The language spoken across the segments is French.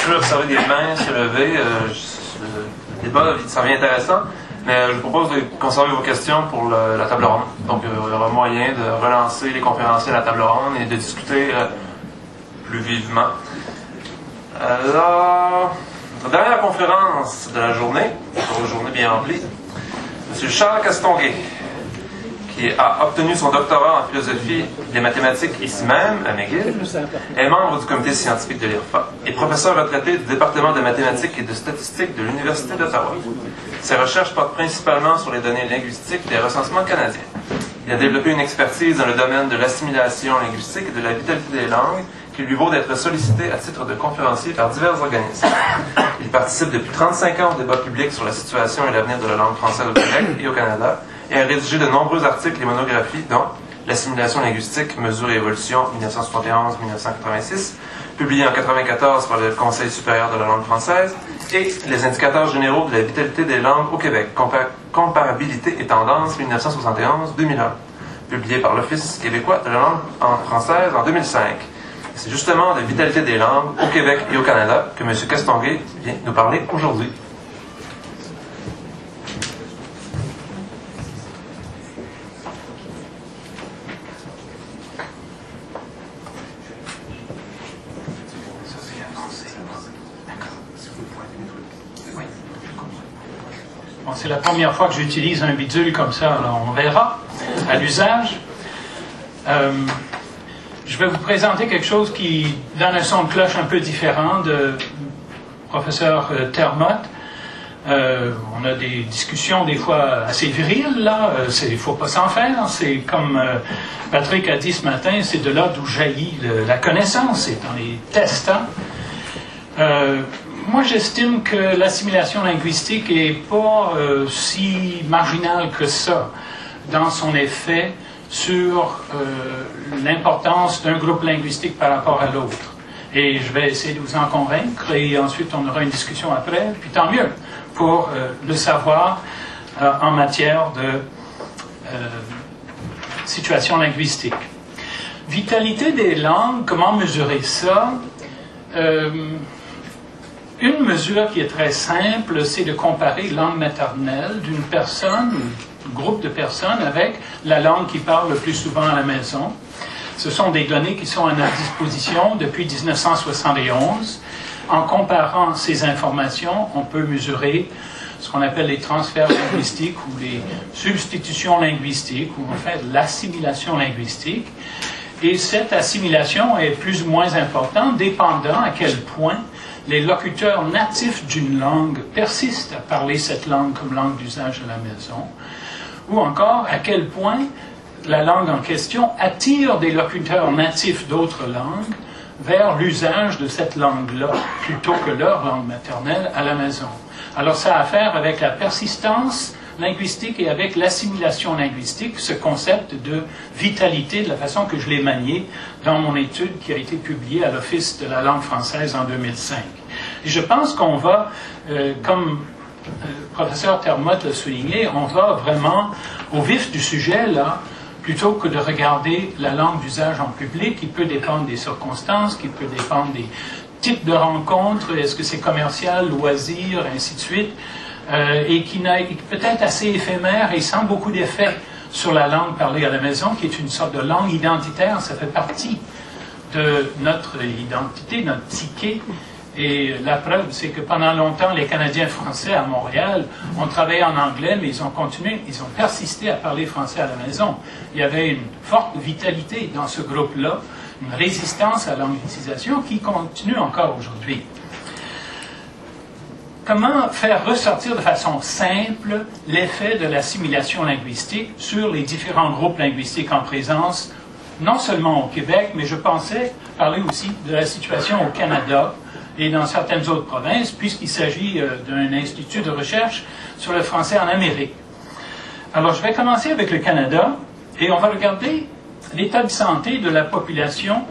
plus observer des mains se lever. Le débat ça devient intéressant, mais je vous propose de conserver vos questions pour la table ronde. Donc, il y aura moyen de relancer les conférenciers à la table ronde et de discuter plus vivement. Alors, notre dernière conférence de la journée, pour une journée bien remplie, M. Charles Castonguay, qui a obtenu son doctorat en philosophie des mathématiques ici même, à McGill, est membre du comité scientifique de l'IRFA et professeur retraité du département de mathématiques et de statistiques de l'Université d'Ottawa. Ses recherches portent principalement sur les données linguistiques des recensements canadiens. Il a développé une expertise dans le domaine de l'assimilation linguistique et de la vitalité des langues, qui lui vaut d'être sollicité à titre de conférencier par divers organismes. Il participe depuis 35 ans au débat public sur la situation et l'avenir de la langue française au Québec et au Canada, et a rédigé de nombreux articles et monographies, dont L'assimilation linguistique, mesure et évolution, 1971-1986, publié en 1994 par le Conseil supérieur de la langue française, et Les indicateurs généraux de la vitalité des langues au Québec, comparabilité et tendance, 1971-2001, publié par l'Office québécois de la langue française en 2005. C'est justement de vitalité des langues au Québec et au Canada que M. Castonguay vient nous parler aujourd'hui. Bon, c'est la première fois que j'utilise un bidule comme ça, alors on verra à l'usage. Je vais vous présenter quelque chose qui donne un son de cloche un peu différent de professeur Termotte. On a des discussions des fois assez viriles, là. Il ne faut pas s'en faire. C'est comme Patrick a dit ce matin, c'est de là d'où jaillit la connaissance, c'est dans les tests. Moi, j'estime que l'assimilation linguistique n'est pas si marginale que ça dans son effet sur l'importance d'un groupe linguistique par rapport à l'autre. Et je vais essayer de vous en convaincre, et ensuite on aura une discussion après, puis tant mieux, pour le savoir en matière de situation linguistique. Vitalité des langues, comment mesurer ça? Une mesure qui est très simple, c'est de comparer langue maternelle d'une personne, ou groupe de personnes, avec la langue qu'ils parlent le plus souvent à la maison. Ce sont des données qui sont à notre disposition depuis 1971. En comparant ces informations, on peut mesurer ce qu'on appelle les transferts linguistiques ou les substitutions linguistiques, ou en fait l'assimilation linguistique. Et cette assimilation est plus ou moins importante, dépendant à quel point les locuteurs natifs d'une langue persistent à parler cette langue comme langue d'usage à la maison, ou encore à quel point la langue en question attire des locuteurs natifs d'autres langues vers l'usage de cette langue-là, plutôt que leur langue maternelle à la maison. Alors ça a à faire avec la persistance linguistique et avec l'assimilation linguistique, ce concept de vitalité, de la façon que je l'ai manié dans mon étude qui a été publiée à l'Office de la langue française en 2005. Et je pense qu'on va, comme le professeur Termotte l'a souligné, on va vraiment au vif du sujet, là, plutôt que de regarder la langue d'usage en public, qui peut dépendre des circonstances, qui peut dépendre des types de rencontres, est-ce que c'est commercial, loisir, ainsi de suite, et qui peut être assez éphémère et sans beaucoup d'effet sur la langue parlée à la maison, qui est une sorte de langue identitaire, ça fait partie de notre identité, notre psyché. Et la preuve, c'est que pendant longtemps, les Canadiens français à Montréal ont travaillé en anglais, mais ils ont continué, ils ont persisté à parler français à la maison. Il y avait une forte vitalité dans ce groupe-là, une résistance à l'anglicisation qui continue encore aujourd'hui. Comment faire ressortir de façon simple l'effet de l'assimilation linguistique sur les différents groupes linguistiques en présence, non seulement au Québec, mais je pensais parler aussi de la situation au Canada et dans certaines autres provinces, puisqu'il s'agit d'un institut de recherche sur le français en Amérique. Alors, je vais commencer avec le Canada, et on va regarder l'état de santé de la population.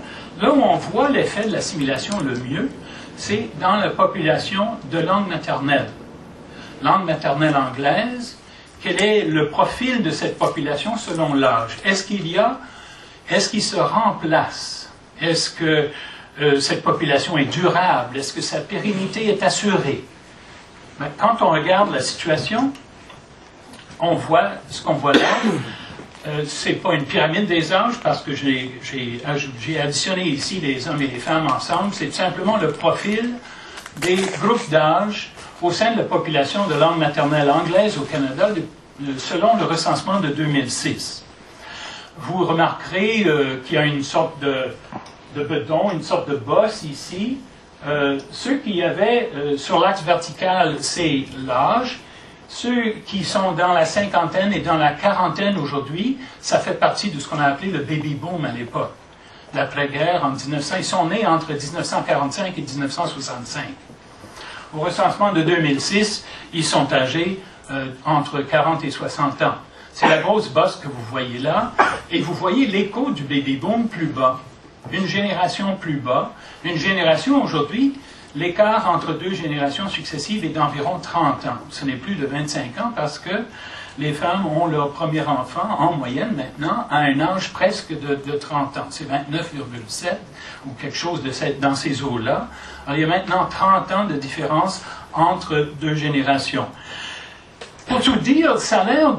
Là où on voit l'effet de l'assimilation le mieux, c'est dans la population de langue maternelle. Langue maternelle anglaise, quel est le profil de cette population selon l'âge? Est-ce qu'il se remplace? Est-ce que cette population est durable? Est-ce que sa pérennité est assurée? Mais quand on regarde la situation, on voit ce qu'on voit là. C'est pas une pyramide des âges parce que j'ai additionné ici les hommes et les femmes ensemble. C'est tout simplement le profil des groupes d'âge au sein de la population de langue maternelle anglaise au Canada selon le recensement de 2006. Vous remarquerez qu'il y a une sorte de bedon, une sorte de bosse ici. Ceux qui avaient sur l'axe vertical, c'est l'âge. Ceux qui sont dans la cinquantaine et dans la quarantaine aujourd'hui, ça fait partie de ce qu'on a appelé le baby boom à l'époque. L'après-guerre en 1900, ils sont nés entre 1945 et 1965. Au recensement de 2006, ils sont âgés entre 40 et 60 ans. C'est la grosse bosse que vous voyez là, et vous voyez l'écho du baby boom plus bas. Une génération plus bas. Une génération aujourd'hui, l'écart entre deux générations successives est d'environ 30 ans. Ce n'est plus de 25 ans parce que les femmes ont leur premier enfant, en moyenne maintenant, à un âge presque de 30 ans. C'est 29,7 ou quelque chose dans ces eaux-là. Alors, il y a maintenant 30 ans de différence entre deux générations. Pour tout dire, ça a l'air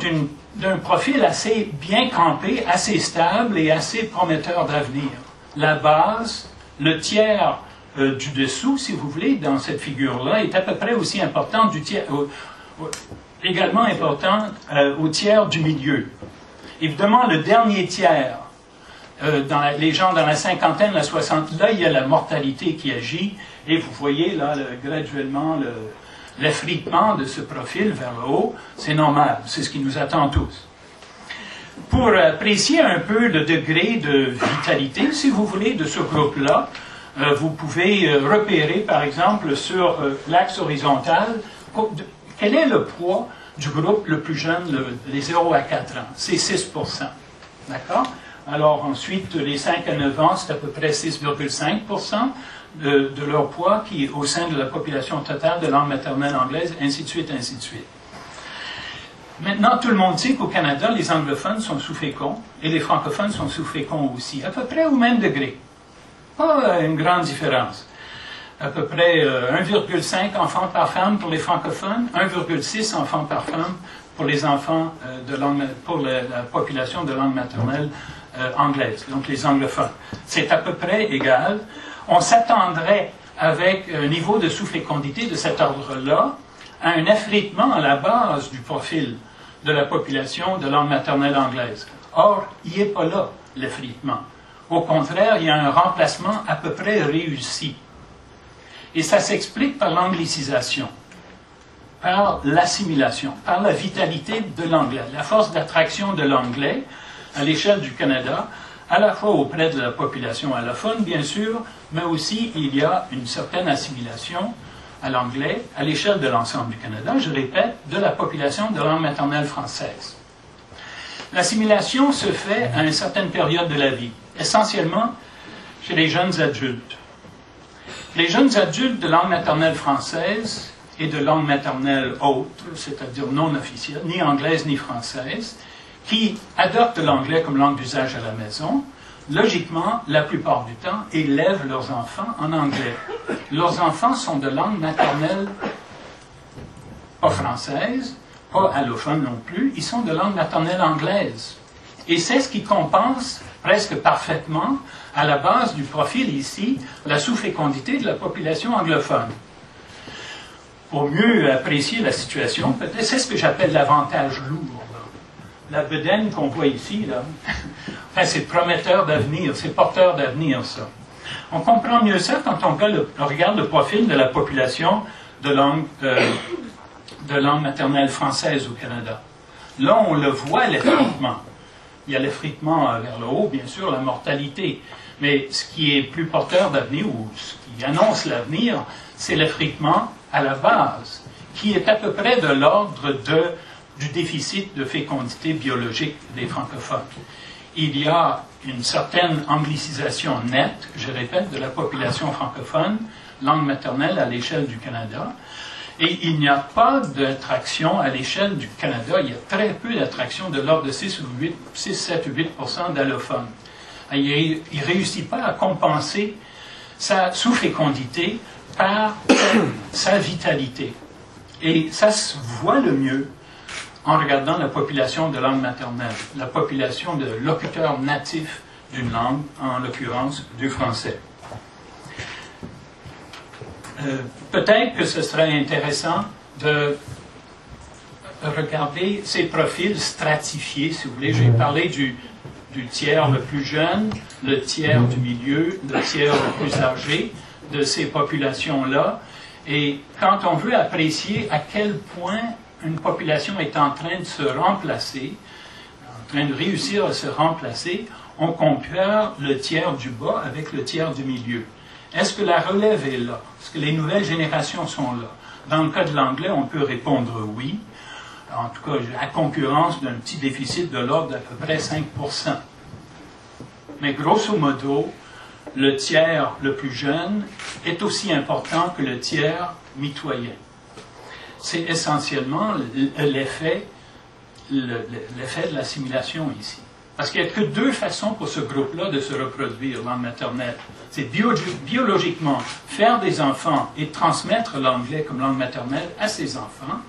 d'un profil assez bien campé, assez stable et assez prometteur d'avenir. La base, le tiers du dessous, si vous voulez, dans cette figure-là, est à peu près aussi importante également importante au tiers du milieu. Évidemment, le dernier tiers, les gens dans la cinquantaine, la soixantaine, là, il y a la mortalité qui agit, et vous voyez là graduellement l'effritement de ce profil vers le haut. C'est normal, c'est ce qui nous attend tous. Pour apprécier un peu le degré de vitalité, si vous voulez, de ce groupe-là, vous pouvez repérer, par exemple, sur l'axe horizontal, quel est le poids du groupe le plus jeune, les 0 à 4 ans. C'est 6 %. D'accord? Alors ensuite, les 5 à 9 ans, c'est à peu près 6,5 % de leur poids qui est au sein de la population totale de langue maternelle anglaise, ainsi de suite, ainsi de suite. Maintenant, tout le monde sait qu'au Canada, les anglophones sont sous-féconds et les francophones sont sous-féconds aussi, à peu près au même degré. Pas une grande différence. À peu près 1,5 enfants par femme pour les francophones, 1,6 enfants par femme pour les enfants pour la population de langue maternelle anglaise, donc les anglophones. C'est à peu près égal. On s'attendrait, avec un niveau de sous-fécondité de cet ordre-là, à un effritement à la base du profil de la population de langue maternelle anglaise. Or, il n'est pas là, l'effritement. Au contraire, il y a un remplacement à peu près réussi. Et ça s'explique par l'anglicisation, par l'assimilation, par la vitalité de l'anglais, la force d'attraction de l'anglais à l'échelle du Canada, à la fois auprès de la population allophone, bien sûr, mais aussi il y a une certaine assimilation à l'anglais à l'échelle de l'ensemble du Canada, je répète, de la population de langue maternelle française. L'assimilation se fait à une certaine période de la vie, essentiellement chez les jeunes adultes. Les jeunes adultes de langue maternelle française et de langue maternelle autre, c'est-à-dire non officielle, ni anglaise ni française, qui adoptent l'anglais comme langue d'usage à la maison, logiquement, la plupart du temps, élèvent leurs enfants en anglais. Leurs enfants sont de langue maternelle pas française, pas allophone non plus, ils sont de langue maternelle anglaise. Et c'est ce qui compense presque parfaitement, à la base du profil ici, la sous-fécondité de la population anglophone. Pour mieux apprécier la situation, peut-être c'est ce que j'appelle l'avantage lourd. La bedaine qu'on voit ici, là, enfin, c'est prometteur d'avenir, c'est porteur d'avenir, ça. On comprend mieux ça quand on regarde le profil de la population de langue maternelle française au Canada. Là, on le voit, l'effritement. Il y a l'effritement vers le haut, bien sûr, la mortalité. Mais ce qui est plus porteur d'avenir, ou ce qui annonce l'avenir, c'est l'effritement à la base, qui est à peu près de l'ordre du déficit de fécondité biologique des francophones. Il y a une certaine anglicisation nette, je répète, de la population francophone, langue maternelle à l'échelle du Canada, et il n'y a pas d'attraction à l'échelle du Canada, il y a très peu d'attraction de l'ordre de 6, 7 ou 8 % d'allophones. Il ne réussit pas à compenser sa sous-fécondité par sa vitalité. Et ça se voit le mieux en regardant la population de langue maternelle, la population de locuteurs natifs d'une langue, en l'occurrence du français. Peut-être que ce serait intéressant de regarder ces profils stratifiés, si vous voulez. J'ai parlé du tiers le plus jeune, le tiers du milieu, le tiers le plus âgé de ces populations-là. Et quand on veut apprécier à quel point une population est en train de se remplacer, en train de réussir à se remplacer, on compare le tiers du bas avec le tiers du milieu. Est-ce que la relève est là? Est-ce que les nouvelles générations sont là? Dans le cas de l'anglais, on peut répondre oui. En tout cas, à concurrence d'un petit déficit de l'ordre d'à peu près 5%. Mais grosso modo, le tiers le plus jeune est aussi important que le tiers mitoyen. C'est essentiellement l'effet de l'assimilation ici. Parce qu'il n'y a que deux façons pour ce groupe-là de se reproduire, langue maternelle. C'est biologiquement faire des enfants et transmettre l'anglais comme langue maternelle à ses enfants.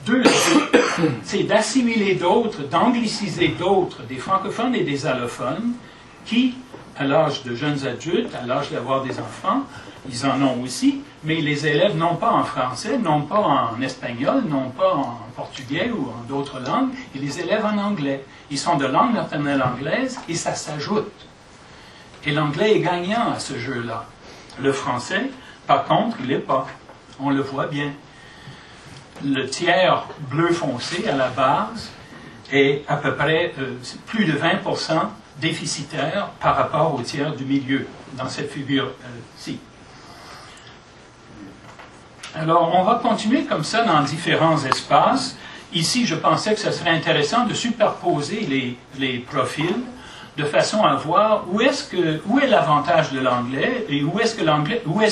Deux, c'est d'assimiler d'autres, d'angliciser d'autres, des francophones et des allophones, qui, à l'âge de jeunes adultes, à l'âge d'avoir des enfants, ils en ont aussi, mais ils les élèvent non pas en français, non pas en espagnol, non pas en portugais ou en d'autres langues, ils les élèvent en anglais. Ils sont de langue maternelle anglaise et ça s'ajoute. Et l'anglais est gagnant à ce jeu-là. Le français, par contre, il n'est pas. On le voit bien. Le tiers bleu foncé à la base est à peu près plus de 20% déficitaire par rapport au tiers du milieu, dans cette figure-ci. Alors, on va continuer comme ça dans différents espaces. Ici, je pensais que ce serait intéressant de superposer les profils de façon à voir où est l'avantage de l'anglais et où est-ce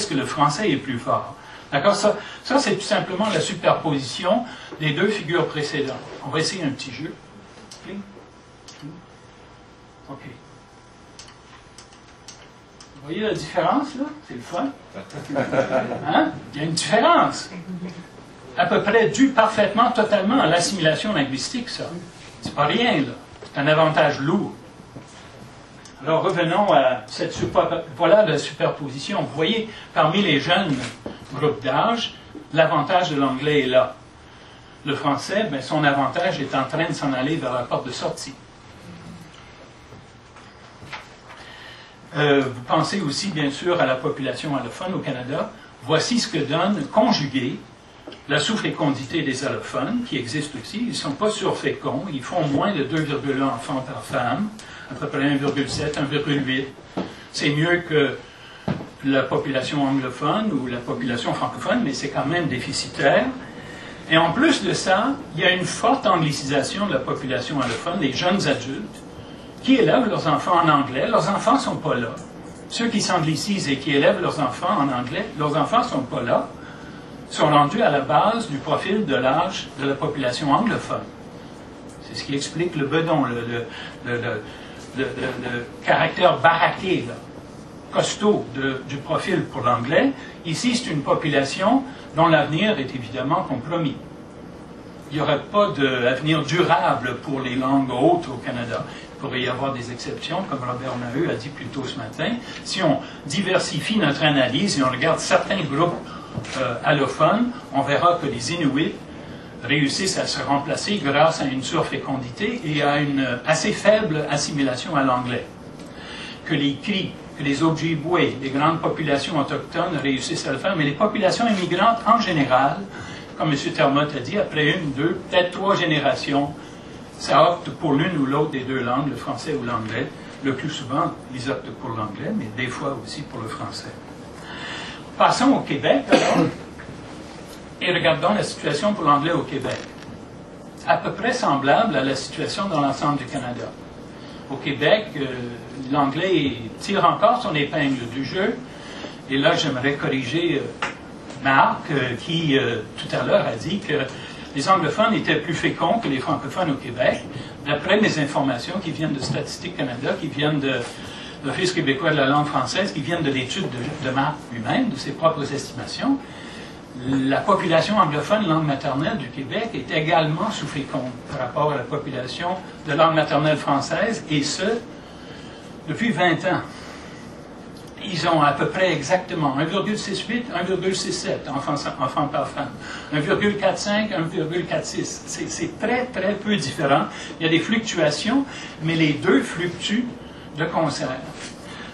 que le français est plus fort. D'accord? Ça c'est tout simplement la superposition des deux figures précédentes. On va essayer un petit jeu. OK. Vous voyez la différence, là? C'est le fun. Hein? Il y a une différence. À peu près due parfaitement, totalement à l'assimilation linguistique, ça. C'est pas rien, là. C'est un avantage lourd. Alors, revenons à cette voilà la superposition. Vous voyez, parmi les jeunes groupes d'âge, l'avantage de l'anglais est là. Le français, bien, son avantage est en train de s'en aller vers la porte de sortie. Vous pensez aussi, bien sûr, à la population allophone au Canada. Voici ce que donne, conjugué, la sous-fécondité des allophones, qui existent aussi. Ils ne sont pas surféconds. Ils font moins de 2,1 enfants par femme, à peu près 1,7, 1,8. C'est mieux que la population anglophone ou la population francophone, mais c'est quand même déficitaire. Et en plus de ça, il y a une forte anglicisation de la population allophone, des jeunes adultes, qui élèvent leurs enfants en anglais. Leurs enfants ne sont pas là. Ceux qui s'anglicisent et qui élèvent leurs enfants en anglais, leurs enfants ne sont pas là, sont rendus à la base du profil de l'âge de la population anglophone. C'est ce qui explique le bedon, le caractère baraqué, là, costaud du profil pour l'anglais. Ici, c'est une population dont l'avenir est évidemment compromis. Il n'y aurait pas d'avenir durable pour les langues hautes au Canada. Il pourrait y avoir des exceptions, comme Robert Maheu a dit plus tôt ce matin. Si on diversifie notre analyse et on regarde certains groupes allophones, on verra que les Inuits réussissent à se remplacer grâce à une surfécondité et à une assez faible assimilation à l'anglais. Que les Cris, que les Ojibwe, les grandes populations autochtones réussissent à le faire, mais les populations immigrantes en général, comme M. Termotte a dit, après une, deux, peut-être 3 générations, ça opte pour l'une ou l'autre des deux langues, le français ou l'anglais. Le plus souvent, ils optent pour l'anglais, mais des fois aussi pour le français. Passons au Québec, alors, et regardons la situation pour l'anglais au Québec. À peu près semblable à la situation dans l'ensemble du Canada. Au Québec, l'anglais tire encore son épingle du jeu, et là, j'aimerais corriger Marc, qui, tout à l'heure, a dit que les anglophones étaient plus féconds que les francophones au Québec, d'après mes informations qui viennent de Statistique Canada, qui viennent de l'Office québécois de la langue française, qui viennent de l'étude de Marc lui-même, de ses propres estimations, la population anglophone langue maternelle du Québec est également sous-féconde par rapport à la population de langue maternelle française, et ce, depuis 20 ans. Ils ont à peu près exactement 1,68, 1,67 enfants par femme, 1,45, 1,46. C'est très, très peu différent. Il y a des fluctuations, mais les deux fluctuent de concert.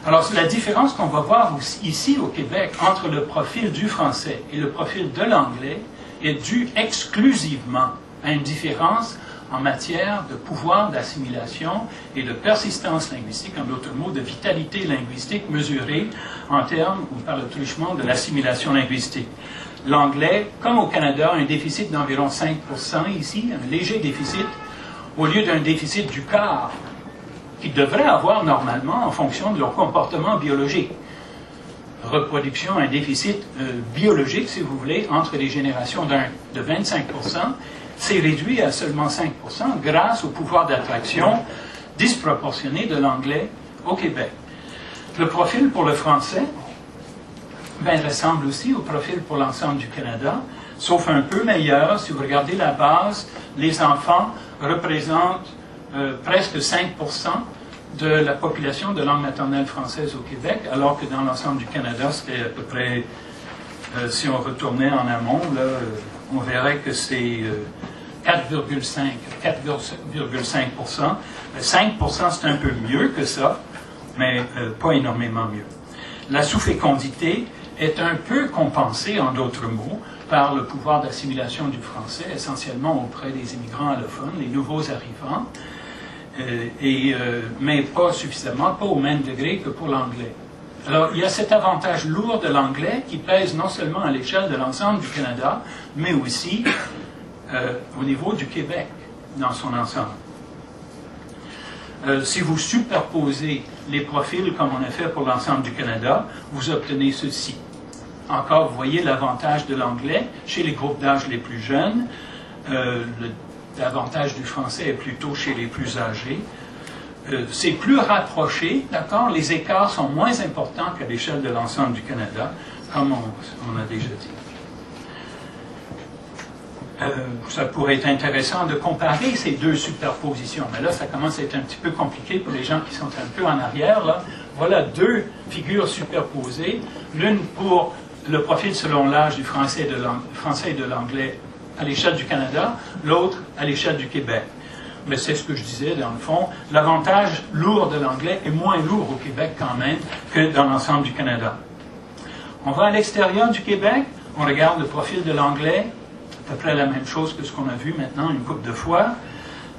Alors, la différence qu'on va voir ici au Québec entre le profil du français et le profil de l'anglais est due exclusivement à une différence en matière de pouvoir d'assimilation et de persistance linguistique, en d'autres mots, de vitalité linguistique mesurée en termes ou par le truchement de l'assimilation linguistique. L'anglais, comme au Canada, a un déficit d'environ 5% ici, un léger déficit, au lieu d'un déficit du quart qu'ils devraient avoir normalement en fonction de leur comportement biologique. Reproduction, un déficit biologique, si vous voulez, entre les générations de 25%, c'est réduit à seulement 5% grâce au pouvoir d'attraction disproportionné de l'anglais au Québec. Le profil pour le français ressemble aussi au profil pour l'ensemble du Canada, sauf un peu meilleur. Si vous regardez la base, les enfants représentent presque 5% de la population de langue maternelle française au Québec, alors que dans l'ensemble du Canada, c'était à peu près, si on retournait en amont, là, on verrait que c'est 4,5%. 5%, c'est un peu mieux que ça, mais pas énormément mieux. La sous-fécondité est un peu compensée, en d'autres mots, par le pouvoir d'assimilation du français, essentiellement auprès des immigrants allophones, les nouveaux arrivants, mais pas suffisamment, pas au même degré que pour l'anglais. Alors, il y a cet avantage lourd de l'anglais qui pèse non seulement à l'échelle de l'ensemble du Canada, mais aussi au niveau du Québec, dans son ensemble. Si vous superposez les profils comme on a fait pour l'ensemble du Canada, vous obtenez ceci. Encore, vous voyez l'avantage de l'anglais chez les groupes d'âge les plus jeunes. L'avantage du français est plutôt chez les plus âgés. C'est plus rapproché, d'accord? Les écarts sont moins importants qu'à l'échelle de l'ensemble du Canada, comme on a déjà dit. Ça pourrait être intéressant de comparer ces deux superpositions, mais là, ça commence à être un petit peu compliqué pour les gens qui sont un peu en arrière. Là. Voilà deux figures superposées, l'une pour le profil selon l'âge du français et de l'anglais à l'échelle du Canada, l'autre à l'échelle du Québec. Mais c'est ce que je disais, dans le fond, l'avantage lourd de l'anglais est moins lourd au Québec quand même que dans l'ensemble du Canada. On va à l'extérieur du Québec, on regarde le profil de l'anglais, à peu près la même chose que ce qu'on a vu maintenant une couple de fois,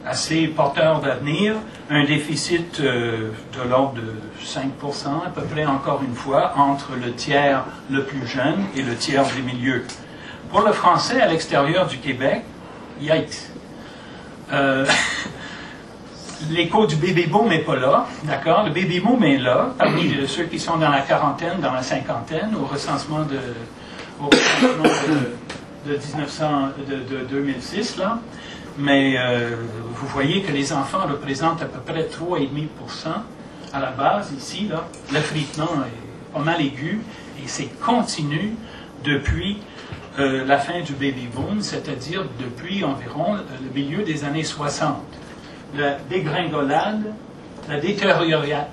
assez porteur d'avenir, un déficit de l'ordre de 5%, à peu près encore une fois, entre le tiers le plus jeune et le tiers des milieux. Pour le français, à l'extérieur du Québec, yikes! L'écho du baby-boom n'est pas là, d'accord? Le baby-boom est là, parmi ceux qui sont dans la quarantaine, dans la cinquantaine, au recensement de 2006, là. Mais vous voyez que les enfants représentent à peu près 3,5% à la base, ici, là. L'effritement est pas mal aigu, et c'est continu depuis la fin du baby-boom, c'est-à-dire depuis environ le milieu des années 60. La dégringolade, la détérioration,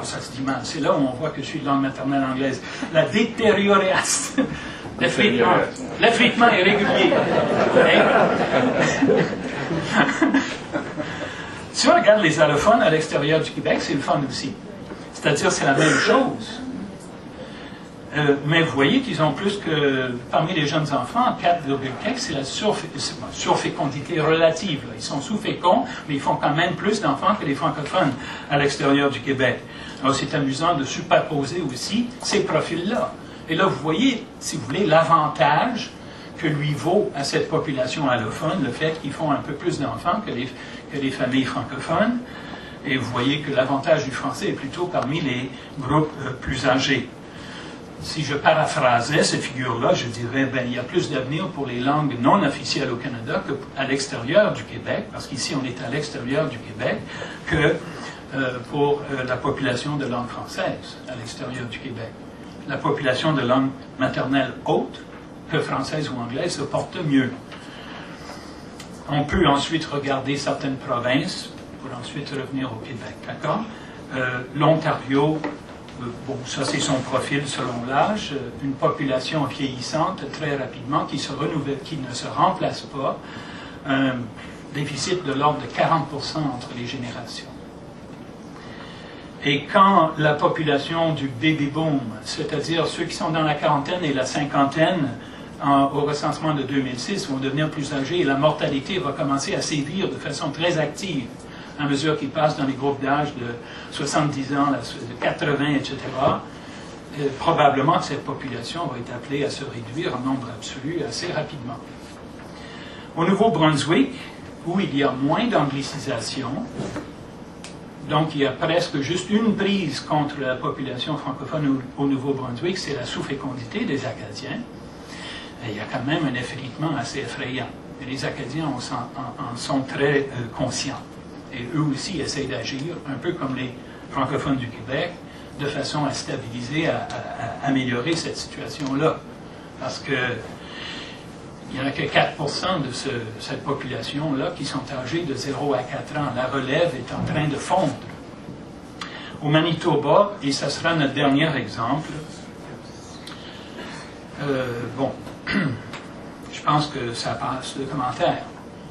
ça se dit mal, c'est là où on voit que je suis de langue maternelle anglaise, la détérioration, l'effritement est régulier. Si on regarde les allophones à l'extérieur du Québec, c'est le fun aussi. C'est-à-dire, c'est la même chose. Mais vous voyez qu'ils ont plus que, parmi les jeunes enfants, 4,4, c'est la surfécondité relative. Là. Ils sont sous-féconds, mais ils font quand même plus d'enfants que les francophones à l'extérieur du Québec. Alors c'est amusant de superposer aussi ces profils-là. Et là, vous voyez, si vous voulez, l'avantage que lui vaut à cette population allophone, le fait qu'ils font un peu plus d'enfants que les familles francophones. Et vous voyez que l'avantage du français est plutôt parmi les groupes plus âgés. Si je paraphrasais cette figure-là, je dirais, il y a plus d'avenir pour les langues non officielles au Canada qu'à l'extérieur du Québec, parce qu'ici on est à l'extérieur du Québec, que pour la population de langue française à l'extérieur du Québec. La population de langue maternelle autre que française ou anglaise se porte mieux. On peut ensuite regarder certaines provinces pour ensuite revenir au Québec, d'accord? L'Ontario, bon, ça c'est son profil selon l'âge, une population vieillissante très rapidement qui se renouvelle, qui ne se remplace pas, un déficit de l'ordre de 40% entre les générations. Et quand la population du baby boom, c'est-à-dire ceux qui sont dans la quarantaine et la cinquantaine, au recensement de 2006, vont devenir plus âgés et la mortalité va commencer à sévir de façon très active à mesure qu'ils passent dans les groupes d'âge de 70 ans, de 80, etc., probablement que cette population va être appelée à se réduire en nombre absolu assez rapidement. Au Nouveau-Brunswick, où il y a moins d'anglicisation, donc il y a presque juste une prise contre la population francophone au Nouveau-Brunswick, c'est la sous-fécondité des Acadiens. Et il y a quand même un effritement assez effrayant. Et les Acadiens en sont très conscients. Et eux aussi essayent d'agir, un peu comme les francophones du Québec, de façon à stabiliser, à améliorer cette situation-là. Parce que il n'y en a que 4% de cette population-là qui sont âgés de 0 à 4 ans. La relève est en train de fondre. Au Manitoba, et ça sera notre dernier exemple, bon, je pense que ça passe le commentaire.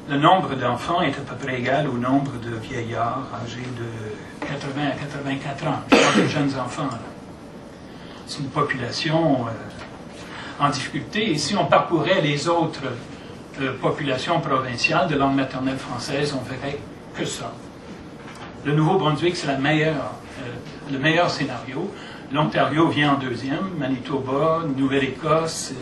Le nombre d'enfants est à peu près égal au nombre de vieillards âgés de 80 à 84 ans. Je parle de jeunes enfants. C'est une population en difficulté. Et si on parcourait les autres populations provinciales de langue maternelle française, on verrait que ça. Le Nouveau-Brunswick, c'est le meilleur scénario. L'Ontario vient en deuxième, Manitoba, Nouvelle-Écosse,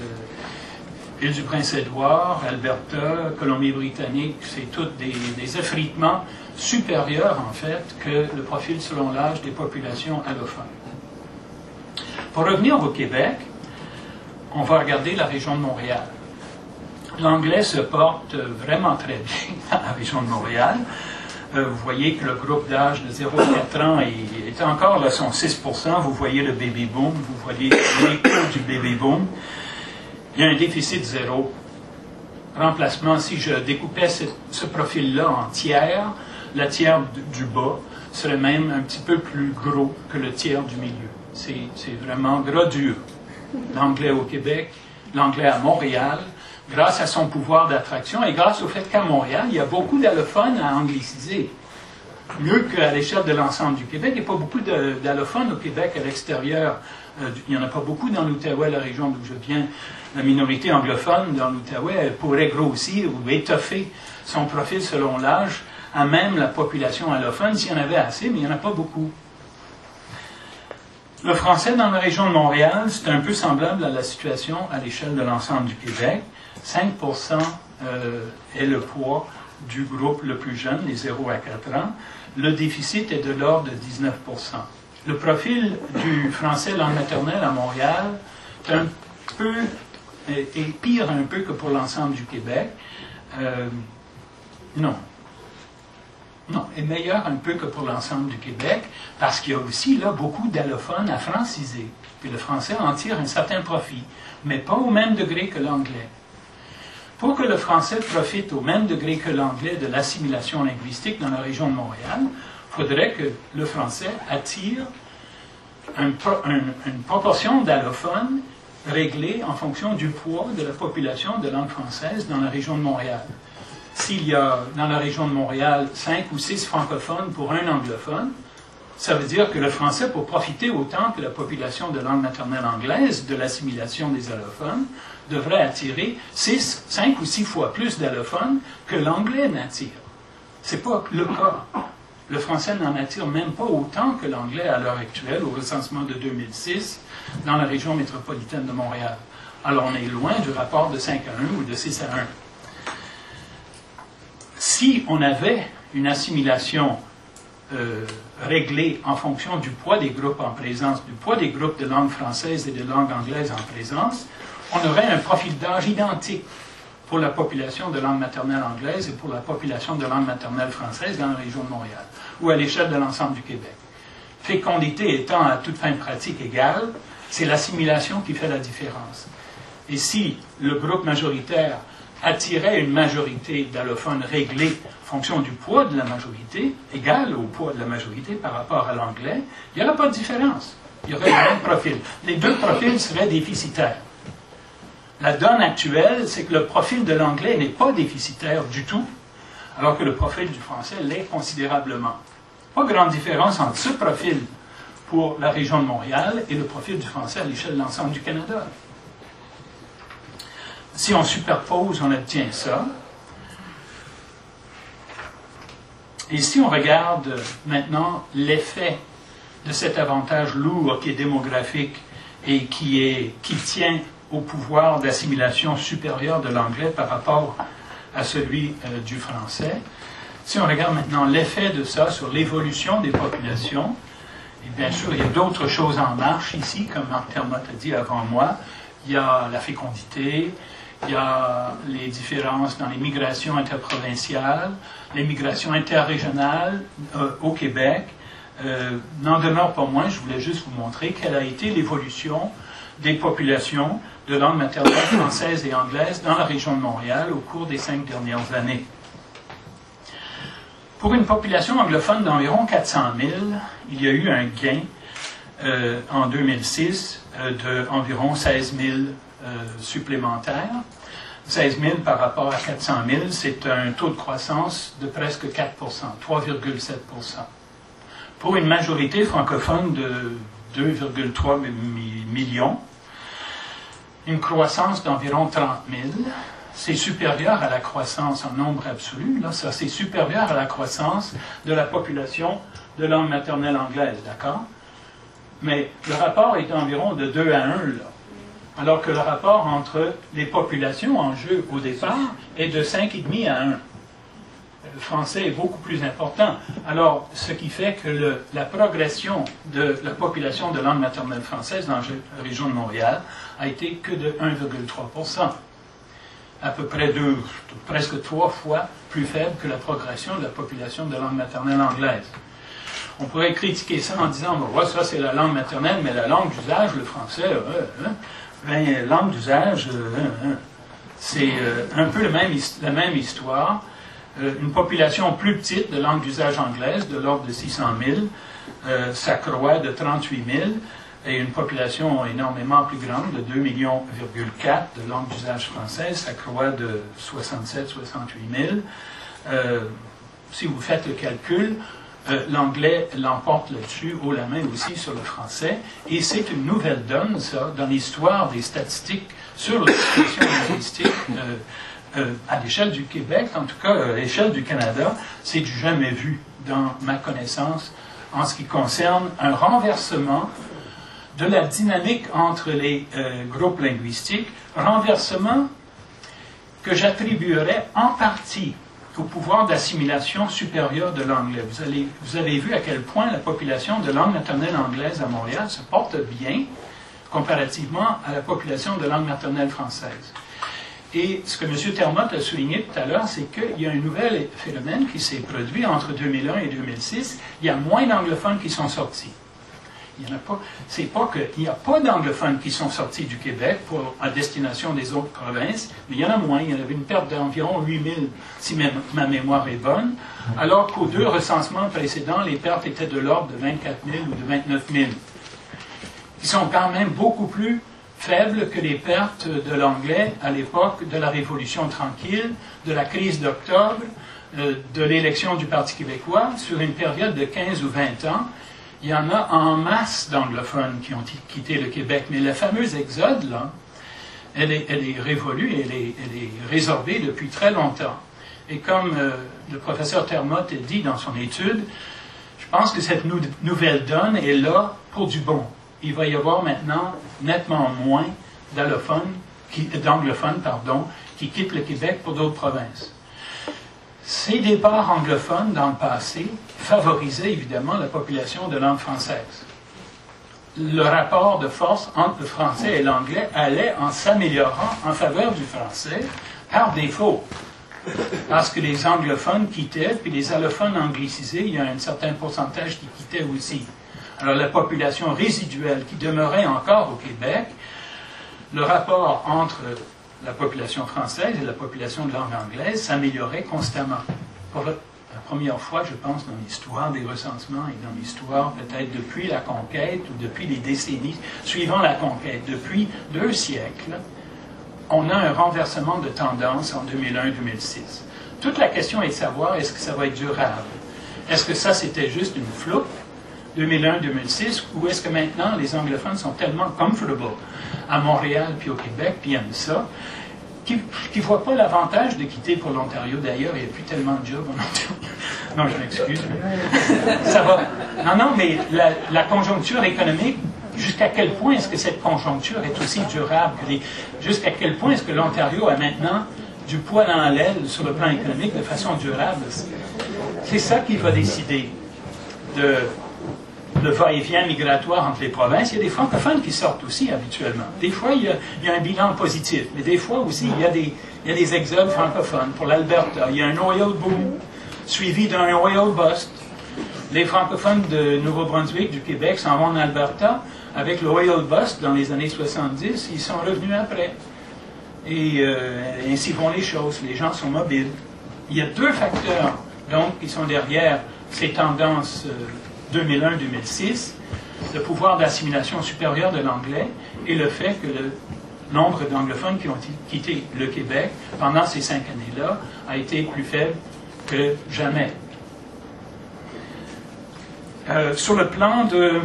Île-du-Prince-Édouard, Alberta, Colombie-Britannique, c'est tous des effritements supérieurs, en fait, que le profil selon l'âge des populations allophones. Pour revenir au Québec, on va regarder la région de Montréal. L'anglais se porte vraiment très bien dans la région de Montréal. Vous voyez que le groupe d'âge de 0 à 4 ans est encore là, son 6%. Vous voyez le baby boom, vous voyez l'écho du baby boom. Il y a un déficit zéro. Remplacement, si je découpais ce profil-là en tiers, la tiers du bas serait même un petit peu plus gros que le tiers du milieu. C'est vraiment gras dur. L'anglais au Québec, l'anglais à Montréal, grâce à son pouvoir d'attraction et grâce au fait qu'à Montréal, il y a beaucoup d'allophones à angliciser. Mieux qu'à l'échelle de l'ensemble du Québec. Il n'y a pas beaucoup d'allophones au Québec à l'extérieur. Il n'y en a pas beaucoup dans l'Outaouais, la région d'où je viens. La minorité anglophone dans l'Outaouais, elle pourrait grossir ou étoffer son profil selon l'âge à même la population allophone s'il y en avait assez, mais il n'y en a pas beaucoup. Le français dans la région de Montréal, c'est un peu semblable à la situation à l'échelle de l'ensemble du Québec. 5% est le poids du groupe le plus jeune, les 0 à 4 ans. Le déficit est de l'ordre de 19%. Le profil du français langue maternelle à Montréal est pire un peu que pour l'ensemble du Québec. Non, est meilleur un peu que pour l'ensemble du Québec, parce qu'il y a aussi là beaucoup d'allophones à franciser. Puis le français en tire un certain profit, mais pas au même degré que l'anglais. Pour que le français profite au même degré que l'anglais de l'assimilation linguistique dans la région de Montréal, il faudrait que le français attire une proportion d'allophones réglée en fonction du poids de la population de langue française dans la région de Montréal. S'il y a dans la région de Montréal 5 ou 6 francophones pour un anglophone, ça veut dire que le français, pour profiter autant que la population de langue maternelle anglaise de l'assimilation des allophones, devrait attirer 5 ou 6 fois plus d'allophones que l'anglais n'attire. Ce n'est pas le cas. Le français n'en attire même pas autant que l'anglais à l'heure actuelle, au recensement de 2006, dans la région métropolitaine de Montréal. Alors on est loin du rapport de 5 à 1 ou de 6 à 1. Si on avait une assimilation réglée en fonction du poids des groupes en présence, du poids des groupes de langue française et de langue anglaise en présence, on aurait un profil d'âge identique pour la population de langue maternelle anglaise et pour la population de langue maternelle française dans la région de Montréal, ou à l'échelle de l'ensemble du Québec. Fécondité étant à toute fin pratique égale, c'est l'assimilation qui fait la différence. Et si le groupe majoritaire attirait une majorité d'allophones réglée en fonction du poids de la majorité, égal au poids de la majorité par rapport à l'anglais, il n'y aurait pas de différence. Il y aurait le même profil. Les deux profils seraient déficitaires. La donne actuelle, c'est que le profil de l'anglais n'est pas déficitaire du tout, alors que le profil du français l'est considérablement. Pas grande différence entre ce profil pour la région de Montréal et le profil du français à l'échelle de l'ensemble du Canada. Si on superpose, on obtient ça. Et si on regarde maintenant l'effet de cet avantage lourd qui est démographique et qui tient au pouvoir d'assimilation supérieur de l'anglais par rapport à celui du français, si on regarde maintenant l'effet de ça sur l'évolution des populations, et bien sûr, il y a d'autres choses en marche ici, comme Marc Termotte a dit avant moi. Il y a la fécondité, il y a les différences dans les migrations interprovinciales, les migrations interrégionales au Québec. N'en demeure pas moins, je voulais juste vous montrer quelle a été l'évolution des populations de langue maternelle française et anglaise dans la région de Montréal au cours des 5 dernières années. Pour une population anglophone d'environ 400 000, il y a eu un gain en 2006 d'environ 16 000 supplémentaires. 16 000 par rapport à 400 000, c'est un taux de croissance de presque 4 3,7 %. Pour une majorité francophone de 2,3 millions, une croissance d'environ 30 000, c'est supérieur à la croissance en nombre absolu, là, ça c'est supérieur à la croissance de la population de langue maternelle anglaise, d'accord? Mais le rapport est environ de 2 à 1, là. Alors que le rapport entre les populations en jeu au départ est de 5,5 à 1. Le français est beaucoup plus important. Alors, ce qui fait que la progression de la population de langue maternelle française dans la région de Montréal a été que de 1,3 %. À peu près presque 3 fois plus faible que la progression de la population de langue maternelle anglaise. On pourrait critiquer ça en disant, bon, ouais, ça c'est la langue maternelle, mais la langue d'usage, le français, ben, langue d'usage, c'est un peu la même histoire. Une population plus petite de langue d'usage anglaise, de l'ordre de 600 000, s'accroît de 38 000, et une population énormément plus grande, de 2,4 millions de langue d'usage française, s'accroît de 67 000, 68 000. Si vous faites le calcul, l'anglais l'emporte là-dessus, haut la main aussi sur le français, et c'est une nouvelle donne, ça, dans l'histoire des statistiques sur l'expression linguistique à l'échelle du Québec, en tout cas à l'échelle du Canada, c'est du jamais vu dans ma connaissance en ce qui concerne un renversement de la dynamique entre les groupes linguistiques, renversement que j'attribuerais en partie au pouvoir d'assimilation supérieur de l'anglais. Vous avez vu à quel point la population de langue maternelle anglaise à Montréal se porte bien comparativement à la population de langue maternelle française. Et ce que M. Termotte a souligné tout à l'heure, c'est qu'il y a un nouvel phénomène qui s'est produit entre 2001 et 2006. Il y a moins d'anglophones qui sont sortis. Il n'y en a pas. C'est pas qu'il n'y a pas d'anglophones qui sont sortis du Québec à destination des autres provinces, mais il y en a moins. Il y en avait une perte d'environ 8 000, si ma mémoire est bonne, alors qu'aux 2 recensements précédents, les pertes étaient de l'ordre de 24 000 ou de 29 000. Ils sont quand même beaucoup plus faibles que les pertes de l'anglais à l'époque de la Révolution tranquille, de la crise d'octobre, de l'élection du Parti québécois. Sur une période de 15 ou 20 ans, il y en a en masse d'anglophones qui ont quitté le Québec. Mais le fameux exode, là, elle est révolue, elle est résorbée depuis très longtemps. Et comme le professeur Termotte dit dans son étude, je pense que cette nouvelle donne est là pour du bon. Il va y avoir maintenant nettement moins d'anglophones qui quittent le Québec pour d'autres provinces. Ces départs anglophones dans le passé favorisaient évidemment la population de langue française. Le rapport de force entre le français et l'anglais allait en s'améliorant en faveur du français par défaut. Parce que les anglophones quittaient, puis les allophones anglicisés, il y a un certain pourcentage qui quittaient aussi. Alors la population résiduelle qui demeurait encore au Québec, le rapport entre la population française et la population de langue anglaise s'améliorait constamment. Pour la première fois, je pense, dans l'histoire des recensements et dans l'histoire peut-être depuis la conquête ou depuis les décennies suivant la conquête, depuis 2 siècles, on a un renversement de tendance en 2001-2006. Toute la question est de savoir, est-ce que ça va être durable? Est-ce que ça, c'était juste une floupe, 2001-2006, ou est-ce que maintenant, les anglophones sont tellement comfortable à Montréal puis au Québec, puis aiment ça, qu'ils ne voient pas l'avantage de quitter pour l'Ontario. D'ailleurs, il n'y a plus tellement de jobs en Ontario. Non, je m'excuse. Mais ça va. Non, mais la conjoncture économique, jusqu'à quel point est-ce que cette conjoncture est aussi durable? Jusqu'à quel point est-ce que l'Ontario a maintenant du poil dans l'aile sur le plan économique de façon durable? C'est ça qui va décider de le va-et-vient migratoire entre les provinces. Il y a des francophones qui sortent aussi habituellement. Des fois, il y a un bilan positif, mais des fois aussi, il y a des exodes francophones. Pour l'Alberta, il y a un oil boom suivi d'un oil bust. Les francophones de Nouveau-Brunswick, du Québec, s'en vont en Alberta. Avec l'oil bust dans les années 70, ils sont revenus après. Et ainsi vont les choses. Les gens sont mobiles. Il y a 2 facteurs, donc, qui sont derrière ces tendances 2001-2006, le pouvoir d'assimilation supérieur de l'anglais et le fait que le nombre d'anglophones qui ont quitté le Québec pendant ces 5 années-là a été plus faible que jamais. Sur le plan de...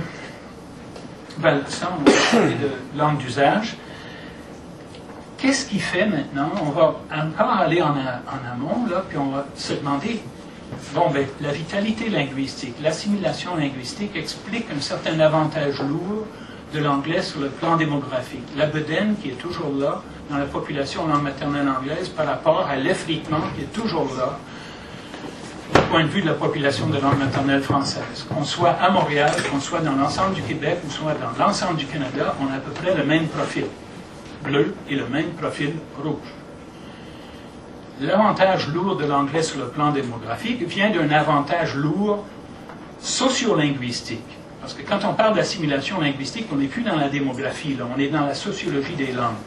Ben, ça, on va parler de langue d'usage. Qu'est-ce qui fait maintenant? On va encore aller en amont, là, puis on va se demander... Bon, ben, la vitalité linguistique, l'assimilation linguistique explique un certain avantage lourd de l'anglais sur le plan démographique. La bedaine qui est toujours là dans la population langue maternelle anglaise par rapport à l'effritement qui est toujours là du point de vue de la population de langue maternelle française. Qu'on soit à Montréal, qu'on soit dans l'ensemble du Québec ou soit dans l'ensemble du Canada, on a à peu près le même profil bleu et le même profil rouge. L'avantage lourd de l'anglais sur le plan démographique vient d'un avantage lourd sociolinguistique. Parce que quand on parle d'assimilation linguistique, on n'est plus dans la démographie, là, on est dans la sociologie des langues,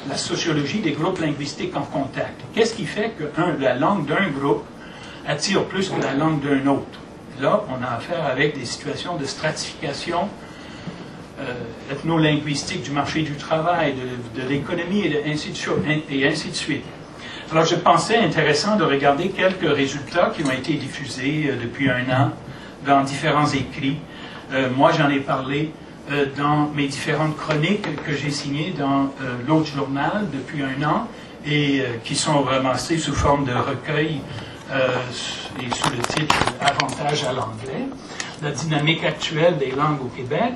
la sociologie des groupes linguistiques en contact. Qu'est-ce qui fait que la langue d'un groupe attire plus que la langue d'un autre? Là, on a affaire avec des situations de stratification ethno-linguistique du marché du travail, de l'économie et ainsi de suite. Alors, je pensais intéressant de regarder quelques résultats qui ont été diffusés depuis 1 an dans différents écrits. Moi, j'en ai parlé dans mes différentes chroniques que j'ai signées dans l'autre journal depuis 1 an et qui sont ramassées sous forme de recueil et sous le titre « Avantage à l'anglais », la dynamique actuelle des langues au Québec.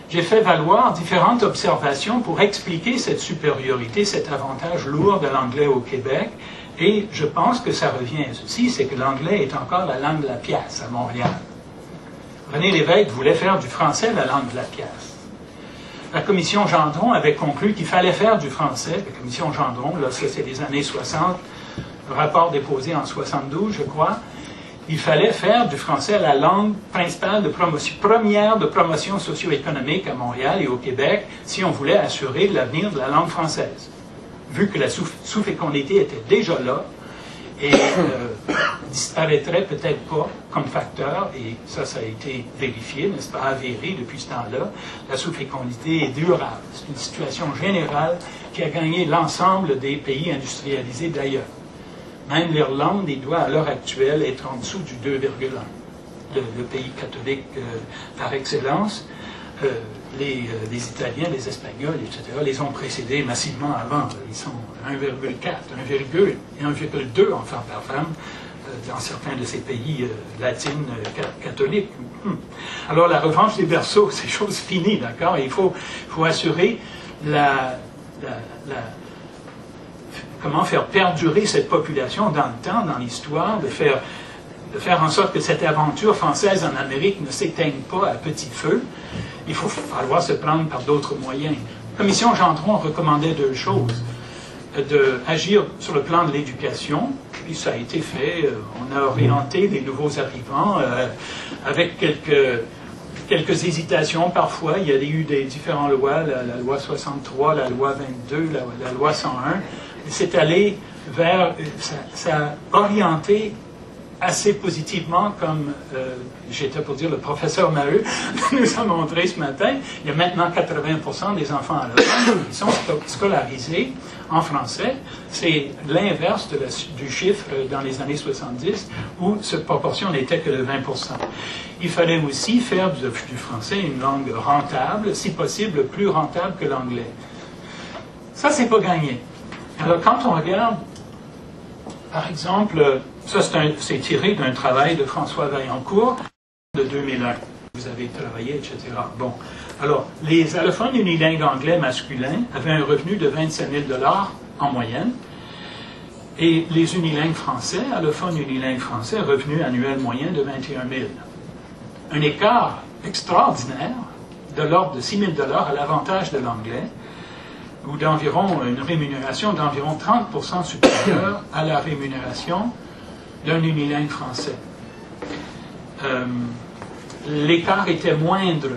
J'ai fait valoir différentes observations pour expliquer cette supériorité, cet avantage lourd de l'anglais au Québec. Et je pense que ça revient à ceci, c'est que l'anglais est encore la langue de la pièce à Montréal. René Lévesque voulait faire du français la langue de la pièce. La commission Gendron avait conclu qu'il fallait faire du français. La commission Gendron, là, ça c'est les années 60, le rapport déposé en 72, je crois. Il fallait faire du français la langue principale de promotion, première de promotion socio-économique à Montréal et au Québec, si on voulait assurer l'avenir de la langue française. Vu que la sous-fécondité était déjà là et disparaîtrait peut-être pas comme facteur, et ça a été vérifié, n'est-ce pas, avéré depuis ce temps-là, la sous-fécondité est durable. C'est une situation générale qui a gagné l'ensemble des pays industrialisés d'ailleurs. Même l'Irlande, il doit à l'heure actuelle être en dessous du 2,1. Le pays catholique par excellence, les Italiens, les Espagnols, etc., les ont précédés massivement avant. Ils sont 1,4, 1,1 et 1,2 enfants par femme dans certains de ces pays latines catholiques. Alors la revanche des berceaux, c'est chose finie, d'accord? Il faut assurer comment faire perdurer cette population dans le temps, dans l'histoire, de faire en sorte que cette aventure française en Amérique ne s'éteigne pas à petit feu. Il faut falloir se prendre par d'autres moyens. La commission Gendron recommandait 2 choses. d'agir sur le plan de l'éducation. Puis ça a été fait. On a orienté les nouveaux arrivants avec quelques hésitations parfois. Il y a eu des différentes lois, la loi 63, la loi 22, la loi 101. C'est allé vers, ça a orienté assez positivement, comme j'étais pour dire le professeur Maheu nous a montré ce matin. Il y a maintenant 80% des enfants allophones qui sont scolarisés en français. C'est l'inverse du chiffre dans les années 70 où cette proportion n'était que de 20%. Il fallait aussi faire du français une langue rentable, si possible plus rentable que l'anglais. Ça, c'est pas gagné. Alors, quand on regarde, par exemple, ça c'est tiré d'un travail de François Vaillancourt de 2001. Vous avez travaillé, etc. Bon. Alors, les allophones unilingues anglais masculins avaient un revenu de 27 000 $ en moyenne. Et les unilingues français, allophones unilingues français, revenu annuel moyen de 21 000. Un écart extraordinaire de l'ordre de 6 000 $ à l'avantage de l'anglais, ou d'environ une rémunération d'environ 30% supérieure à la rémunération d'un unilingue français. L'écart était moindre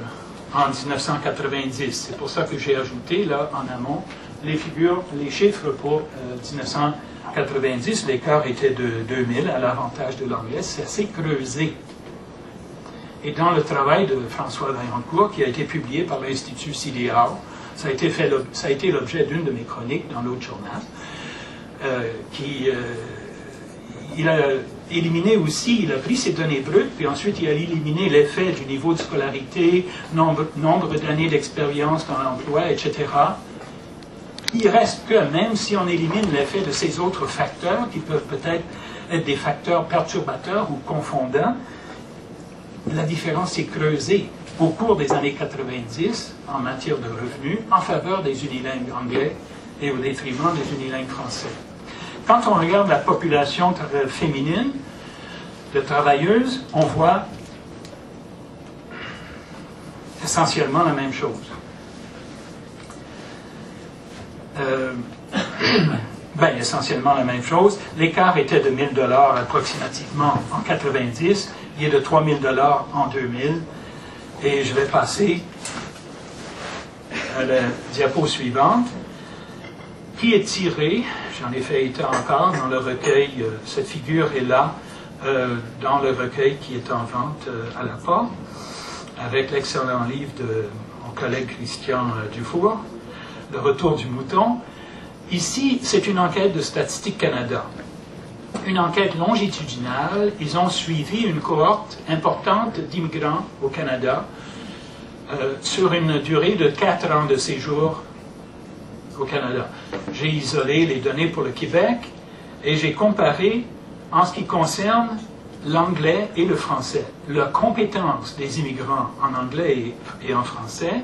en 1990. C'est pour ça que j'ai ajouté là en amont les chiffres pour 1990. L'écart était de 2000 à l'avantage de l'anglais. C'est assez creusé. Et dans le travail de François Vaillancourt, qui a été publié par l'Institut CDAO, ça a été l'objet d'une de mes chroniques dans l'autre journal, il a éliminé aussi, il a pris ces données brutes, puis ensuite il a éliminé l'effet du niveau de scolarité, nombre d'années d'expérience dans l'emploi, etc. Il reste que, même si on élimine l'effet de ces autres facteurs, qui peuvent peut-être être des facteurs perturbateurs ou confondants, la différence s'est creusée au cours des années 90 en matière de revenus en faveur des unilingues anglais et au détriment des unilingues français. Quand on regarde la population féminine de travailleuses, on voit essentiellement la même chose. Essentiellement la même chose. L'écart était de 1 000 $ approximativement en 90, il est de 3 000 $ en 2000. Et je vais passer à la diapo suivante, qui est tirée, j'en ai fait état encore, dans le recueil, cette figure est là, dans le recueil qui est en vente à la porte, avec l'excellent livre de mon collègue Christian Dufour, Le retour du mouton. Ici, c'est une enquête de Statistique Canada. Une enquête longitudinale. Ils ont suivi une cohorte importante d'immigrants au Canada sur une durée de 4 ans de séjour au Canada. J'ai isolé les données pour le Québec et j'ai comparé en ce qui concerne l'anglais et le français, la compétence des immigrants en anglais et en français,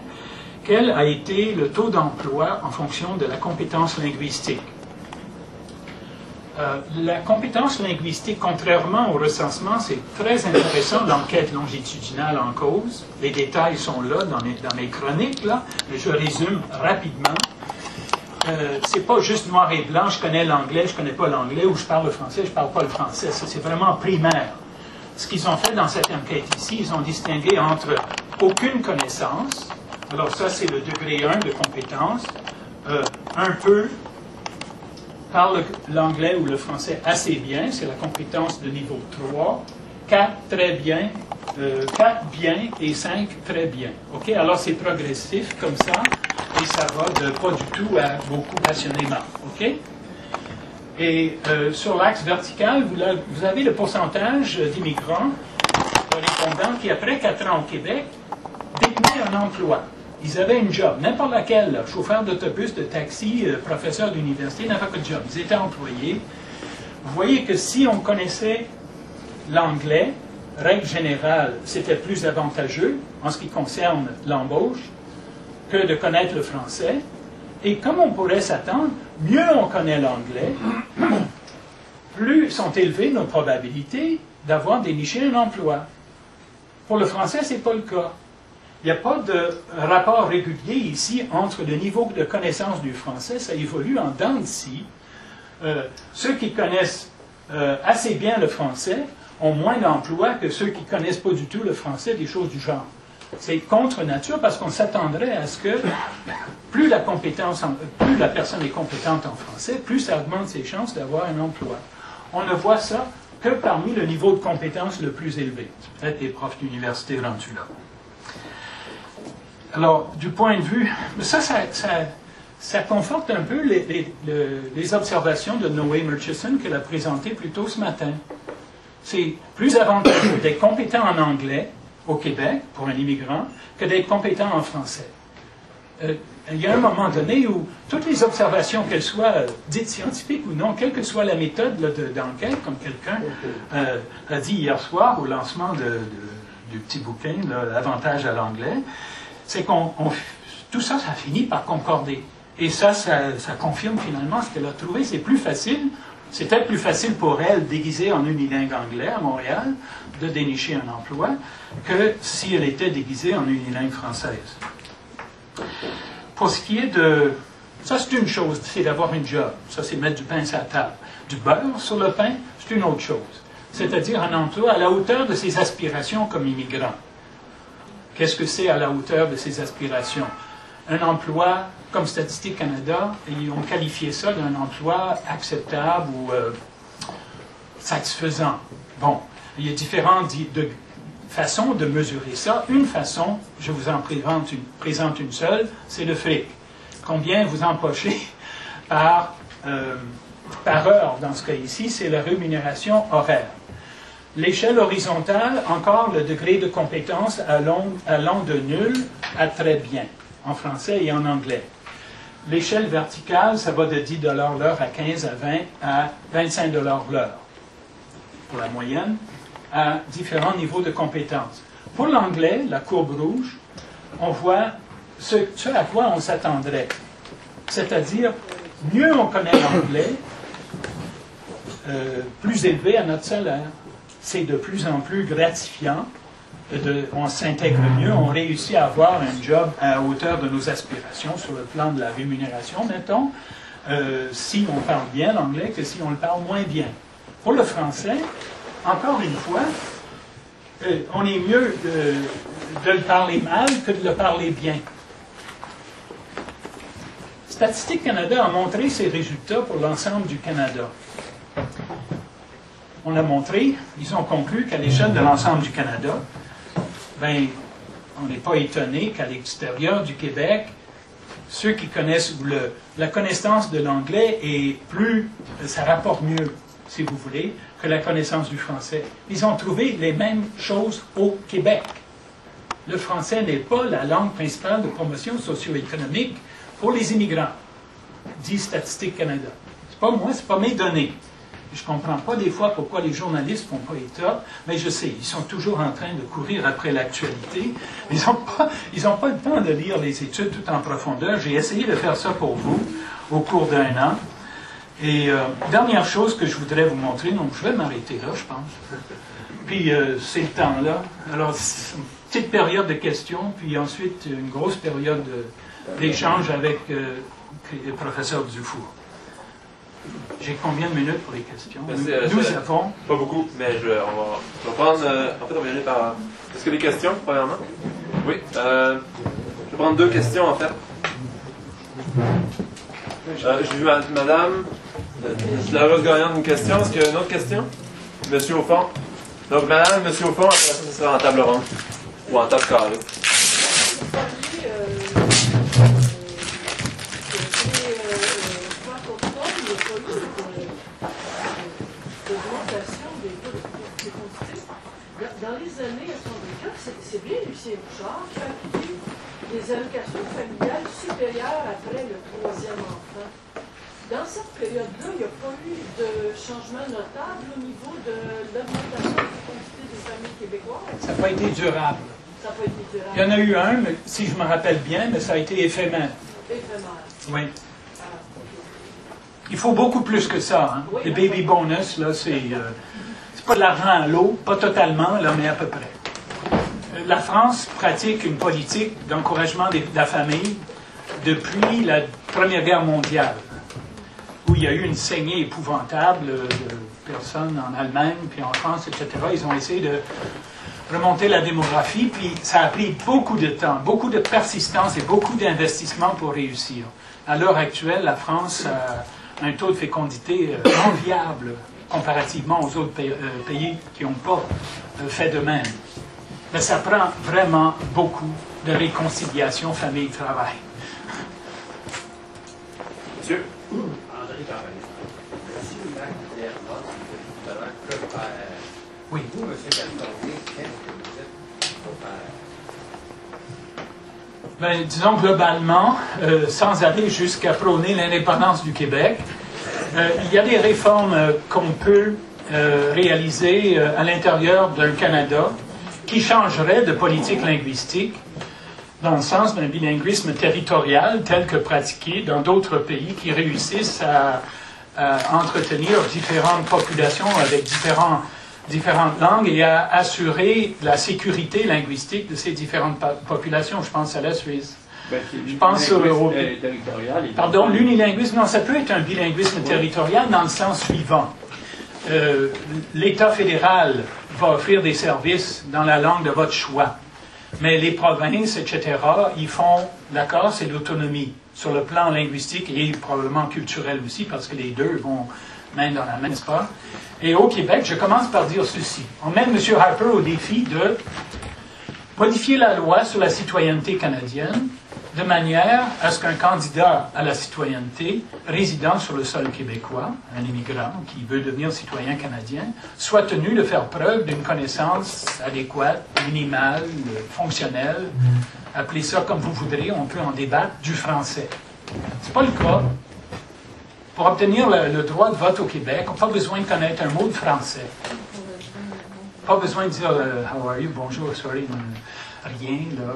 quel a été le taux d'emploi en fonction de la compétence linguistique. La compétence linguistique, contrairement au recensement, c'est très intéressant, l'enquête longitudinale en cause. Les détails sont là dans mes chroniques, là, mais je résume rapidement. C'est pas juste noir et blanc, je connais l'anglais, je connais pas l'anglais, ou je parle le français, je parle pas le français. C'est vraiment primaire. Ce qu'ils ont fait dans cette enquête ici, ils ont distingué entre aucune connaissance, alors ça c'est le degré 1 de compétence, un peu, parle l'anglais ou le français assez bien, c'est la compétence de niveau 3, 4 très bien, 4 bien et 5 très bien. Ok, alors c'est progressif comme ça, et ça va de pas du tout à beaucoup passionnément. Ok? Et sur l'axe vertical, vous avez le pourcentage d'immigrants correspondants qui, après 4 ans au Québec, détenaient un emploi. Ils avaient une job, n'importe laquelle, là, chauffeur d'autobus, de taxi, professeur d'université, n'importe quel job. Ils étaient employés. Vous voyez que si on connaissait l'anglais, règle générale, c'était plus avantageux en ce qui concerne l'embauche que de connaître le français. Et comme on pourrait s'attendre, mieux on connaît l'anglais, plus sont élevées nos probabilités d'avoir déniché un emploi. Pour le français, ce n'est pas le cas. Il n'y a pas de rapport régulier ici entre le niveau de connaissance du français, ça évolue en dents de scie. Ceux qui connaissent assez bien le français ont moins d'emplois que ceux qui ne connaissent pas du tout le français, des choses du genre. C'est contre nature parce qu'on s'attendrait à ce que plus la personne est compétente en français, plus ça augmente ses chances d'avoir un emploi. On ne voit ça que parmi le niveau de compétence le plus élevé. C'est peut-être des profs d'université rendus là. Alors, du point de vue... Ça conforte un peu les observations de Noé Murchison qu'elle a présentées plus tôt ce matin. C'est plus avantageux d'être compétent en anglais au Québec, pour un immigrant, que d'être compétent en français. Il y a un moment donné où toutes les observations, qu'elles soient dites scientifiques ou non, quelle que soit la méthode d'enquête, comme quelqu'un a dit hier soir au lancement du petit bouquin, L'avantage à l'anglais, c'est tout ça, ça finit par concorder. Et ça confirme finalement ce qu'elle a trouvé. C'est plus facile, c'était plus facile pour elle, déguisée en unilingue anglais à Montréal, de dénicher un emploi, que si elle était déguisée en unilingue française. Pour ce qui est de... Ça, c'est une chose, c'est d'avoir une job. Ça, c'est mettre du pain sur la table. Du beurre sur le pain, c'est une autre chose. C'est-à-dire un emploi à la hauteur de ses aspirations comme immigrant. Qu'est-ce que c'est à la hauteur de ses aspirations? Un emploi, comme Statistique Canada, ils ont qualifié ça d'un emploi acceptable ou satisfaisant. Bon, il y a différentes façons de mesurer ça. Une façon, je vous en présente une seule, c'est le fric. Combien vous empochez par heure, dans ce cas ici, c'est la rémunération horaire. L'échelle horizontale, encore le degré de compétence allant de nul à très bien, en français et en anglais. L'échelle verticale, ça va de 10 $ l'heure à 15 à 20 à 25 $ l'heure, pour la moyenne, à différents niveaux de compétence. Pour l'anglais, la courbe rouge, on voit ce à quoi on s'attendrait. C'est-à-dire, mieux on connaît l'anglais, plus élevé à notre salaire. C'est de plus en plus gratifiant. On s'intègre mieux, on réussit à avoir un job à hauteur de nos aspirations sur le plan de la rémunération, mettons, si on parle bien l'anglais que si on le parle moins bien. Pour le français, encore une fois, on est mieux de le parler mal que de le parler bien. Statistique Canada a montré ses résultats pour l'ensemble du Canada. On a montré, ils ont conclu qu'à l'échelle de l'ensemble du Canada, ben, on n'est pas étonné qu'à l'extérieur du Québec, ceux qui connaissent, la connaissance de l'anglais est plus, ça rapporte mieux, si vous voulez, que la connaissance du français. Ils ont trouvé les mêmes choses au Québec. Le français n'est pas la langue principale de promotion socio-économique pour les immigrants, dit Statistique Canada. C'est pas moi, c'est pas mes données. Je ne comprends pas des fois pourquoi les journalistes ne font pas état, mais je sais, ils sont toujours en train de courir après l'actualité. Ils n'ont pas le temps de lire les études tout en profondeur. J'ai essayé de faire ça pour vous au cours d'un an. Et dernière chose que je voudrais vous montrer, donc je vais m'arrêter là, je pense. Puis c'est le temps là. Alors, une petite période de questions, puis ensuite une grosse période d'échange avec le professeur Dufour. J'ai combien de minutes pour les questions? Nous avons... Pas beaucoup, mais je vais prendre... en fait, on va y aller par... Est-ce que les questions, premièrement? Oui. Je vais prendre deux questions, en fait. J'ai vu madame... la heureuse gagnante d'une question. Est-ce qu'il y a une autre question? Monsieur au fond. Donc, madame, monsieur au fond, après ça, ce sera en table ronde. Ou en table carrée. Dans les années 74, c'est bien Lucien Bouchard qui a appliqué des allocations familiales supérieures après le troisième enfant. Dans cette période-là, il n'y a pas eu de changement notable au niveau de l'augmentation de la quantité des familles québécoises. Ça n'a pas été durable. Ça n'a pas été durable. Il y en a eu un, mais, si je me rappelle bien, mais ça a été éphémère. Éphémère. Oui. Ah, okay. Il faut beaucoup plus que ça. Hein. Oui, les baby bonus, là, c'est pas de l'argent à l'eau, pas totalement, là, mais à peu près. La France pratique une politique d'encouragement de la famille depuis la Première Guerre mondiale, où il y a eu une saignée épouvantable de personnes en Allemagne, puis en France, etc. Ils ont essayé de remonter la démographie, puis ça a pris beaucoup de temps, beaucoup de persistance et beaucoup d'investissement pour réussir. À l'heure actuelle, la France a un taux de fécondité enviable comparativement aux autres pays qui n'ont pas fait de même. Mais ça prend vraiment beaucoup de réconciliation famille-travail. Monsieur? André Barrel. Si le lac Terre-Nord peut faire. Oui. Vous, M. Castonguay, qu'est-ce que vous êtes pour faire? Ben, disons globalement, sans aller jusqu'à prôner l'indépendance du Québec, il y a des réformes qu'on peut réaliser à l'intérieur d'un Canada qui changeraient de politique linguistique dans le sens d'un bilinguisme territorial tel que pratiqué dans d'autres pays qui réussissent à entretenir différentes populations avec différentes langues et à assurer la sécurité linguistique de ces différentes populations. Je pense à la Suisse. Je pense au... Pardon, l'unilinguisme, non, ça peut être un bilinguisme territorial dans le sens suivant. L'État fédéral va offrir des services dans la langue de votre choix. Mais les provinces, etc., ils font, d'accord, c'est l'autonomie sur le plan linguistique et probablement culturel aussi, parce que les deux vont main dans la main, n'est-ce pas? Et au Québec, je commence par dire ceci. On met M. Harper au défi de modifier la loi sur la citoyenneté canadienne de manière à ce qu'un candidat à la citoyenneté résidant sur le sol québécois, un immigrant qui veut devenir citoyen canadien, soit tenu de faire preuve d'une connaissance adéquate, minimale, fonctionnelle, appelez ça comme vous voudrez, on peut en débattre, du français. Ce n'est pas le cas. Pour obtenir le droit de vote au Québec, on n'a pas besoin de connaître un mot de français. Pas besoin de dire « How are you? » Bonjour, sorry, rien, là.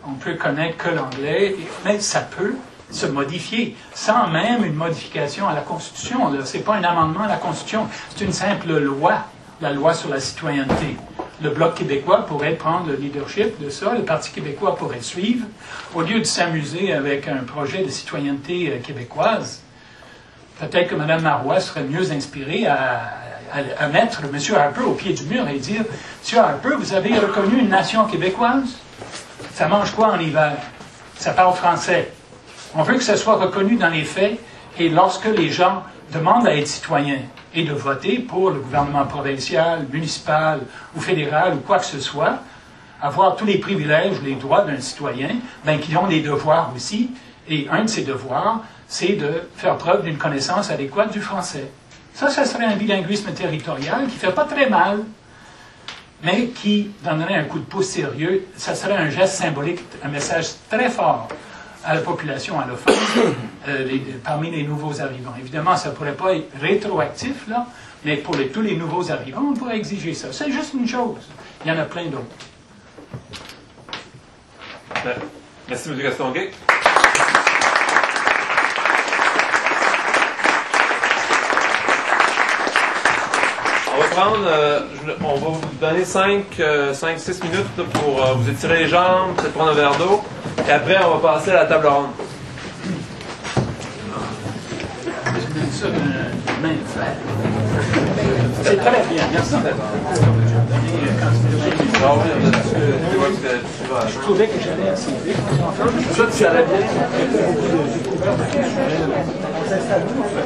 On peut connaître que l'anglais, mais ça peut se modifier, sans même une modification à la Constitution. Ce n'est pas un amendement à la Constitution, c'est une simple loi, la loi sur la citoyenneté. Le Bloc québécois pourrait prendre le leadership de ça, le Parti québécois pourrait suivre, au lieu de s'amuser avec un projet de citoyenneté québécoise. Peut-être que Mme Marois serait mieux inspirée à mettre M. Harper au pied du mur et dire « M. Harper, vous avez reconnu une nation québécoise? Ça mange quoi en hiver? Ça parle français. On veut que ça soit reconnu dans les faits et lorsque les gens demandent à être citoyens et de voter pour le gouvernement provincial, municipal ou fédéral ou quoi que ce soit, avoir tous les privilèges, les droits d'un citoyen, bien qu'ils ont des devoirs aussi. Et un de ces devoirs, c'est de faire preuve d'une connaissance adéquate du français. Ça serait un bilinguisme territorial qui ne fait pas très mal, mais qui donnerait un coup de pouce sérieux. Ça serait un geste symbolique, un message très fort à la population allophone parmi les nouveaux arrivants. Évidemment, ça ne pourrait pas être rétroactif, là, mais pour tous les nouveaux arrivants, on pourrait exiger ça. C'est juste une chose. Il y en a plein d'autres. Merci, M. Castonguay. On va on va vous donner 5-6 minutes pour vous étirer les jambes, peut-être prendre un verre d'eau, et après on va passer à la table ronde. C'est très bien, merci. Je trouvais que j'allais assez vite. Ça, tu allais bien.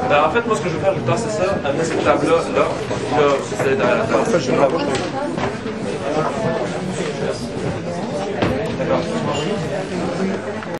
Ben, en fait, moi, ce que je veux faire, je vais tasser ça, amener cette table-là, là, vous allez derrière la table.